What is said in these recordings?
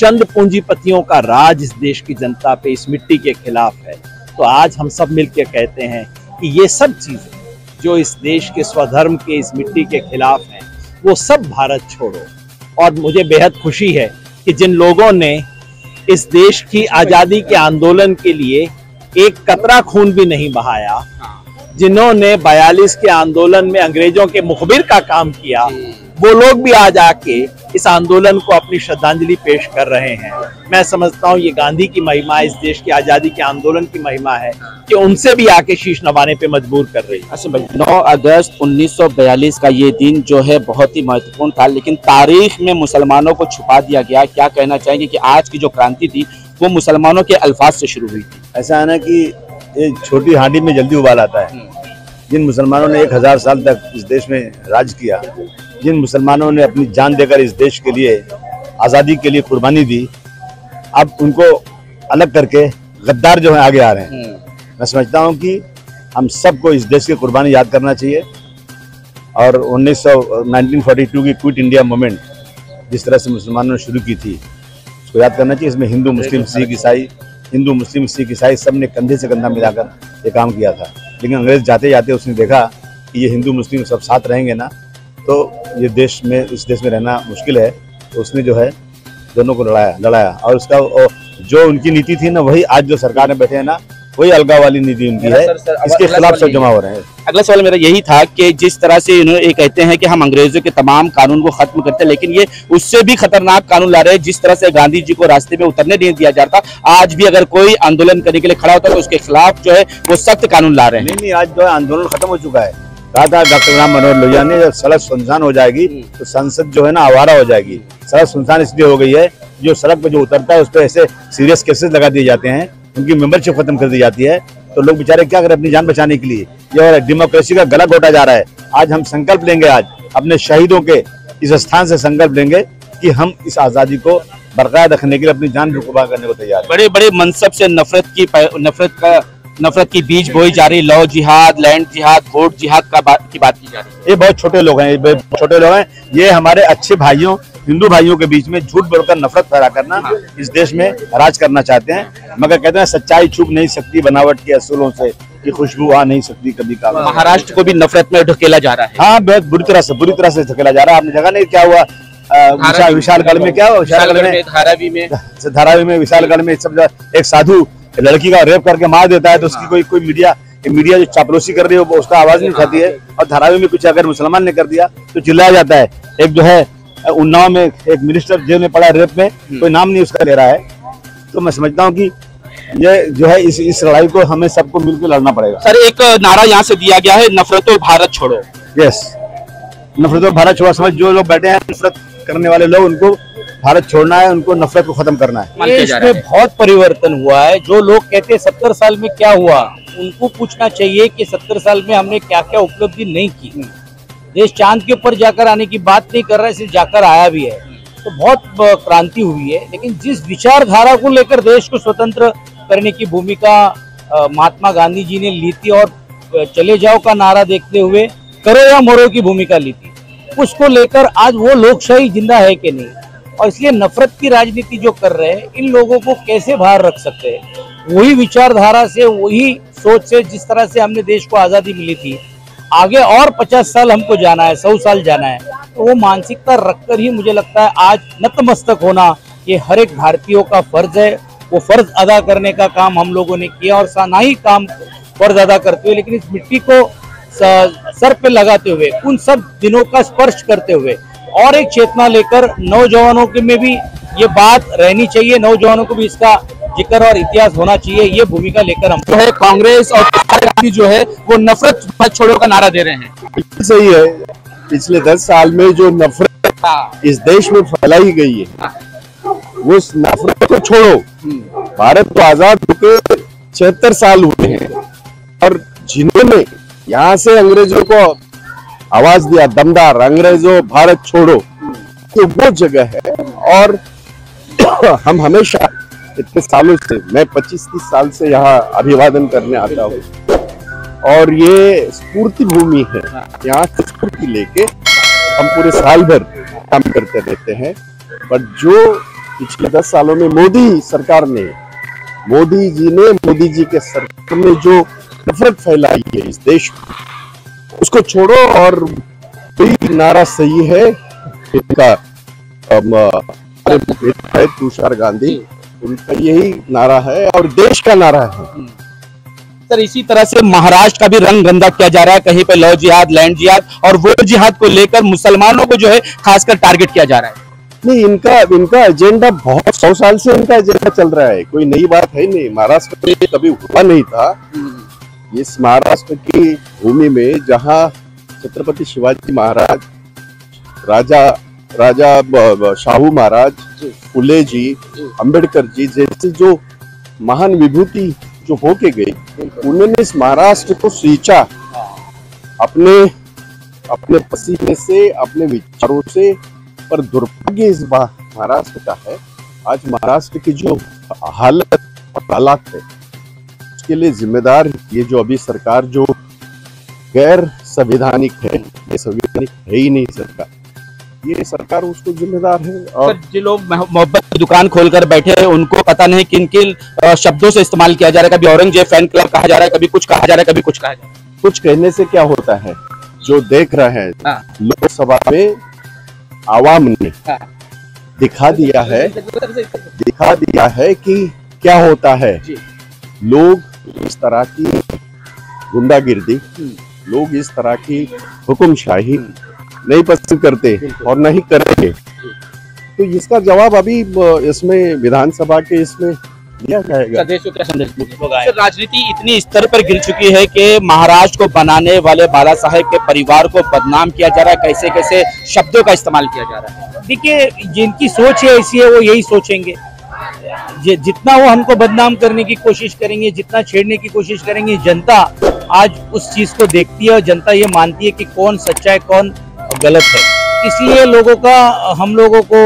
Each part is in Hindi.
चंद पूंजीपतियों का राज इस देश की जनता पे, इस मिट्टी के खिलाफ है। तो आज हम सब मिलकर कहते हैं कि ये सब चीजें जो इस देश के स्वधर्म के, इस मिट्टी के खिलाफ हैं, वो सब भारत छोड़ो। और मुझे बेहद खुशी है कि जिन लोगों ने इस देश की आजादी के आंदोलन के लिए एक कतरा खून भी नहीं बहाया, जिन्होंने 42 के आंदोलन में अंग्रेजों के मुखबिर का काम किया, वो लोग भी आज आके इस आंदोलन को अपनी श्रद्धांजलि पेश कर रहे हैं। मैं समझता हूँ ये गांधी की महिमा, इस देश की आजादी के आंदोलन की महिमा है कि उनसे भी आके शीश नवाने पे मजबूर कर रही है। अच्छा भाई, 9 अगस्त 1942 का ये दिन जो है बहुत ही महत्वपूर्ण था, लेकिन तारीख में मुसलमानों को छुपा दिया गया। क्या कहना चाहेंगे कि आज की जो क्रांति थी वो मुसलमानों के अल्फाज से शुरू हुई थी? ऐसा है ना कि ये छोटी हांडी में जल्दी उबाल आता है। जिन मुसलमानों ने 1000 साल तक इस देश में राज किया, जिन मुसलमानों ने अपनी जान देकर इस देश के लिए, आज़ादी के लिए कुर्बानी दी, अब उनको अलग करके गद्दार जो है आगे आ रहे हैं। मैं समझता हूँ कि हम सबको इस देश की कुर्बानी याद करना चाहिए। और 1942 की क्विट इंडिया मूवमेंट जिस तरह से मुसलमानों ने शुरू की थी, उसको याद करना चाहिए। इसमें हिंदू मुस्लिम सिख ईसाई सब ने कंधे से कंधा मिलाकर ये काम किया था। लेकिन अंग्रेज जाते जाते उसने देखा कि ये हिंदू मुस्लिम सब साथ रहेंगे ना, तो ये इस देश में रहना मुश्किल है। तो उसने जो है दोनों को लड़ाया और उसका जो उनकी नीति थी ना, वही आज जो सरकार में बैठे हैं ना, वही अलगाव वाली नीति उनकी है। इसके खिलाफ सब जमा हो रहे हैं। अगला सवाल मेरा यही था कि जिस तरह से इन्होंने ये कहते हैं कि हम अंग्रेजों के तमाम कानून को खत्म करते हैं, लेकिन ये उससे भी खतरनाक कानून ला रहे हैं। जिस तरह से गांधी जी को रास्ते में उतरने नहीं दिया जाता, आज भी अगर कोई आंदोलन करने के लिए खड़ा होता है तो उसके खिलाफ जो है वो सख्त कानून ला रहे हैं। नहीं, आज जो है आंदोलन खत्म हो चुका है। कहा था डॉक्टर राम मनोहर लोहिया ने, जब सड़क सुनसान हो जाएगी तो संसद जो है ना आवारा हो जाएगी। सड़क सुनसान इसलिए हो गई है, जो सड़क पे जो उतरता है उस पर ऐसे सीरियस केसेस लगा दिए जाते हैं, उनकी मेंबरशिप खत्म कर दी जाती है। तो लोग बेचारे क्या करें अपनी जान बचाने के लिए। ये डेमोक्रेसी का गला घोटा जा रहा है। आज हम संकल्प लेंगे, आज अपने शहीदों के इस स्थान से संकल्प लेंगे कि हम इस आजादी को बरकरार रखने के लिए अपनी जान भी कुर्बान करने को तैयार हैं। बड़े बड़े मनसब से नफरत की बीज बोई जा रही, लव जिहाद, लैंड जिहाद, वोट जिहाद की बात की जा रही है। ये बहुत छोटे लोग हैं, ये हमारे अच्छे भाइयों, हिंदू भाइयों के बीच में झूठ बोलकर नफरत फैला करना इस देश में राज करना चाहते हैं। मगर कहते हैं सच्चाई छुप नहीं सकती बनावट के असूलों से, कि खुशबू आ नहीं सकती कभी का। महाराष्ट्र को भी नफरत में ढकेला जा रहा है। हाँ, बहुत बुरी तरह से ढकेला जा रहा है। आपने जगह नहीं क्या हुआ विशालगढ़ में, क्या हुआ विशालगढ़ में, धारावी में विशालगढ़ में सब एक साधु लड़की का रेप करके मार देता है, तो उसकी कोई मीडिया जो चापलूसी कर रही है वो उसका आवाज नहीं उठाती है। और धारावी में कुछ अगर मुसलमान ने कर दिया तो चिल्लाया जाता है। एक जो है उन्नाव में एक मिनिस्टर जेल में पड़ा रेप में, कोई नाम नहीं उसका ले रहा है। तो मैं समझता हूँ कि ये जो है इस लड़ाई को हमें सबको मिलकर लड़ना पड़ेगा। सर, एक नारा यहाँ से दिया गया है, नफरतों भारत छोड़ो। यस, नफरतों भारत छोड़ो। समझ जो लोग बैठे हैं नफरत करने वाले लोग, उनको भारत छोड़ना है, उनको नफरत को खत्म करना है। इसमें बहुत परिवर्तन हुआ है। जो लोग कहते हैं 70 साल में क्या हुआ, उनको पूछना चाहिए कि 70 साल में हमने क्या क्या उपलब्धि नहीं की। देश चांद के ऊपर जाकर आने की बात नहीं कर रहा है, सिर्फ जाकर आया भी है। तो बहुत क्रांति हुई है, लेकिन जिस विचारधारा को लेकर देश को स्वतंत्र करने की भूमिका महात्मा गांधी जी ने ली थी और चले जाओ का नारा देखते हुए करो या मरो की भूमिका ली थी, उसको लेकर आज वो लोकशाही जिंदा है कि नहीं। और इसलिए नफरत की राजनीति जो कर रहे हैं, इन लोगों को कैसे बाहर रख सकते हैं। वही विचारधारा से, वही सोच से जिस तरह से हमने देश को आजादी मिली थी, आगे और 50 साल हमको जाना है, 100 साल जाना है। तो वो मानसिकता रखकर ही मुझे लगता है आज नतमस्तक होना ये हर एक भारतीयों का फर्ज है। वो फर्ज अदा करने का काम हम लोगों ने किया और सानाई काम फर्ज अदा करते हुए, लेकिन इस मिट्टी को सर पे लगाते हुए, उन सब दिनों का स्पर्श करते हुए और एक चेतना लेकर नौजवानों के में भी ये बात रहनी चाहिए, नौजवानों को भी इसका जिक्र और इतिहास होना चाहिए। ये भूमिका लेकर हम जो है कांग्रेस और गांधी जो है वो नफरत मत छोड़ो का नारा दे रहे हैं। सही है। पिछले 10 साल में जो नफरत इस देश में फैलाई गई है, वो नफरत को छोड़ो। भारत को आजाद होकर 76 साल हुए हैं और जिन्होंने यहाँ से अंग्रेजों को आवाज दिया, दमदार अंग्रेजों भारत छोड़ो, तो वो जगह है। और हम हमेशा इतने सालों से, मैं 25-30 साल से यहाँ अभिवादन करने आता हूँ और ये स्फूर्ति भूमि है। यहाँ से स्फूर्ति लेके हम पूरे साल भर काम करते रहते हैं। पर जो पिछले 10 सालों में मोदी सरकार ने, मोदी जी के सरकार ने जो नफरत फैलाई है इस देश में, उसको छोड़ो। और कोई नारा सही है इनका, तुषार गांधी, उनका यही नारा है और देश का नारा है। सर, इसी तरह से महाराष्ट्र का भी रंग गंदा किया जा रहा है, कहीं पे लव जिहाद, लैंड जिहाद और वो जिहाद को लेकर मुसलमानों को जो है खासकर टारगेट किया जा रहा है। नहीं, इनका एजेंडा बहुत 100 साल से इनका एजेंडा चल रहा है, कोई नई बात है नहीं। महाराष्ट्र में कभी हुआ नहीं था। इस महाराष्ट्र की भूमि में जहाँ छत्रपति शिवाजी महाराज, राजा शाहू महाराज, फुले जी, अंबेडकर जी जैसी जो महान विभूति जो होके गई, उन्होंने इस महाराष्ट्र को सींचा अपने पसीने से, अपने विचारों से। पर दुर्भाग्य इस महाराष्ट्र का है, आज महाराष्ट्र की जो हालात है उसके लिए जिम्मेदार ये जो अभी सरकार जो गैर संवैधानिक है, ये संवैधानिक है ही नहीं सरकार, ये सरकार उसको जिम्मेदार है। और जो लोग मोहब्बत की दुकान खोलकर बैठे हैं उनको पता नहीं किन किन शब्दों से इस्तेमाल किया जा रहा है, कभी औरंगजेब फैन क्लब कहा जा रहा है, कभी कुछ कहा जा रहा है, कभी कुछ कहा जा रहा है। कुछ कहने से क्या होता है, जो देख रहे हैं लोकसभा में आवाम ने दिखा दिया है कि क्या होता है। लोग इस तरह की गुंडागिर्दी, लोग इस तरह की हुक्मशाही नहीं पसंद करते और नहीं करेंगे। तो इसका जवाब अभी इसमें विधानसभा के इसमें दिया जाएगा। राजनीति इतनी स्तर पर गिर चुकी है कि महाराष्ट्र को बनाने वाले बाला साहेब के परिवार को बदनाम किया जा रहा है, कैसे कैसे शब्दों का इस्तेमाल किया जा रहा है। देखिए, जिनकी सोच है ऐसी है वो यही सोचेंगे। जितना वो हमको बदनाम करने की कोशिश करेंगे, जितना छेड़ने की कोशिश करेंगे, जनता आज उस चीज को देखती है और जनता ये मानती है कि कौन सच्चा है कौन गलत है। इसलिए हम लोगों को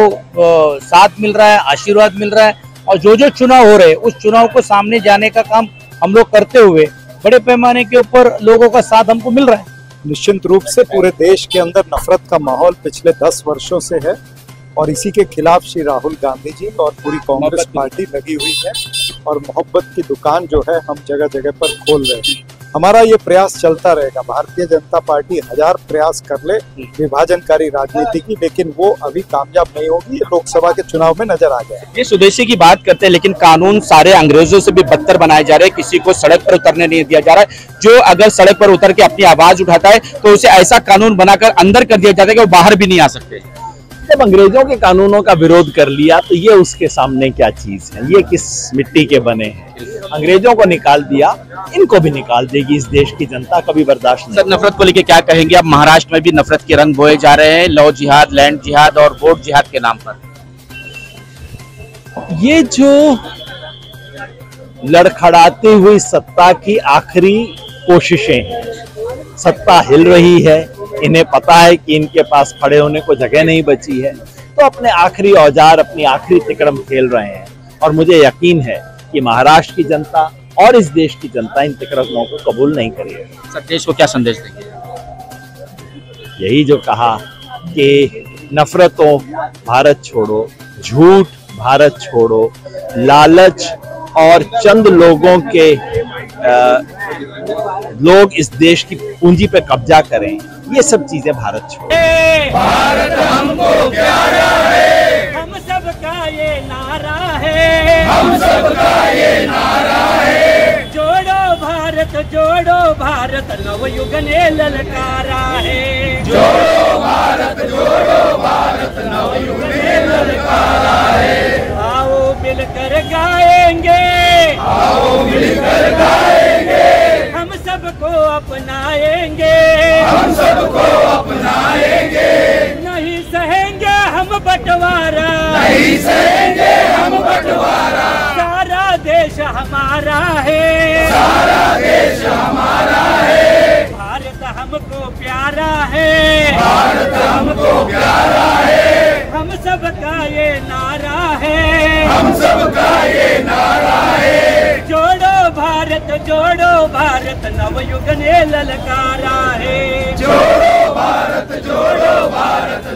साथ मिल रहा है, आशीर्वाद मिल रहा है। और जो चुनाव हो रहे हैं उस चुनाव को सामने जाने का काम हम लोग करते हुए बड़े पैमाने के ऊपर लोगों का साथ हमको मिल रहा है। निश्चित रूप से पूरे देश के अंदर नफरत का माहौल पिछले 10 वर्षों से है और इसी के खिलाफ श्री राहुल गांधी जी और पूरी कांग्रेस पार्टी लगी हुई है और मोहब्बत की दुकान जो है हम जगह जगह पर खोल रहे हैं। हमारा ये प्रयास चलता रहेगा। भारतीय जनता पार्टी 1000 प्रयास कर ले विभाजनकारी राजनीति की, लेकिन वो अभी कामयाब नहीं होगी। ये लोकसभा के चुनाव में नजर आ गया। ये स्वदेशी की बात करते हैं, लेकिन कानून सारे अंग्रेजों से भी बदतर बनाए जा रहे हैं। किसी को सड़क पर उतरने नहीं दिया जा रहा है। जो अगर सड़क पर उतर के अपनी आवाज उठाता है तो उसे ऐसा कानून बनाकर अंदर कर दिया जाता है कि वो बाहर भी नहीं आ सकते। जब अंग्रेजों के कानूनों का विरोध कर लिया तो ये उसके सामने क्या चीज है, ये किस मिट्टी के बने हैं। अंग्रेजों को निकाल दिया, इनको भी निकाल देगी इस देश की जनता, कभी बर्दाश्त नहीं। सर, नफरत को लेकर क्या कहेंगे? अब महाराष्ट्र में भी नफरत के रंग बोए जा रहे हैं, लव जिहाद, लैंड जिहाद और वोट जिहाद के नाम पर। ये जो लड़खड़ाती हुई सत्ता की आखिरी कोशिशें हैं, सत्ता हिल रही है, इन्हें पता है कि इनके पास खड़े होने को जगह नहीं बची है, तो अपने आखिरी औजार, अपनी आखिरी तिकड़म खेल रहे हैं। और मुझे यकीन है कि महाराष्ट्र की जनता और इस देश की जनता इन तिकड़मों को कबूल नहीं करेगी। सर, देश को क्या संदेश देंगे? यही जो कहा कि नफरतों भारत छोड़ो, झूठ भारत छोड़ो, लालच और चंद लोगों के लोग इस देश की पूंजी पे कब्जा करें, ये सब चीजें भारत छोड़ो। भारत हमको प्यारा है, हम सबका ये नारा है, हम सबका ये नारा है। जोड़ो भारत नवयुग ने ललकारा है। जोड़ो भारत नवयुग ने ललकारा है। आओ मिलकर गाएंगे, आओ मिलकर गाएंगे। हम सबको अपनाएंगे, हम सबको अपनाएंगे। नहीं सहेंगे हम बंटवारा, नहीं सहेंगे हम बंटवारा। सारा देश हमारा है, सारा देश हमारा है। भारत हमको प्यारा है, भारत हमको प्यारा है। हम सबका ये नारा है, हम सबका ये नारा है। जोड़ो भारत नवयुग ने ललकारा है। जोड़ो भारत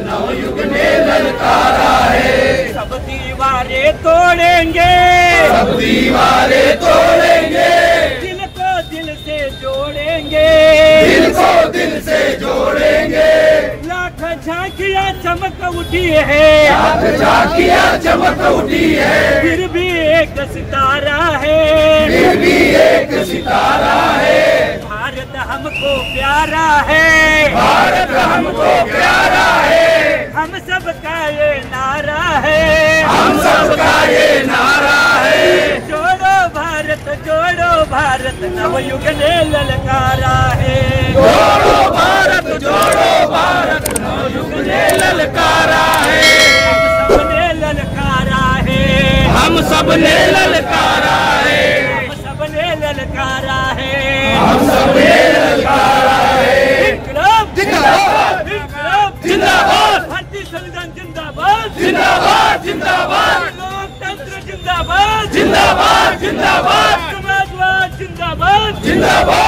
नवयुग ने ललकारा है। सब दीवारें तोड़ेंगे, सब दीवारें तोड़ेंगे, दिल को दिल से जोड़ेंगे, दिल को दिल से जोड़ेंगे। लाख झांकियां चमक उठी है, लाख झांकियां चमक उठी है, फिर भी एक सितारा है, फिर भी एक सितारा है। भारत हमको प्यारा है, भारत हमको प्यारा है, हम सबका ये नारा है, हम सबका ये नारा है। जोड़ो भारत नवयुग ने ललकारा है, जोड़ो भारत नवयुग ने ललकारा है, हम सबने ललकारा है, हम सबने ललकारा है, हम सबने ललकारा है, हम सबने ललकारा है। इनकलाब जिंदाबाद, इनकलाब जिंदाबाद, भारतीय संविधान जिंदाबाद, जिंदाबाद, जिंदाबाद, लोकतंत्र जिंदाबाद, जिंदाबाद, जिंदाबाद, समाजवाद जिंदाबाद, जिंदाबाद।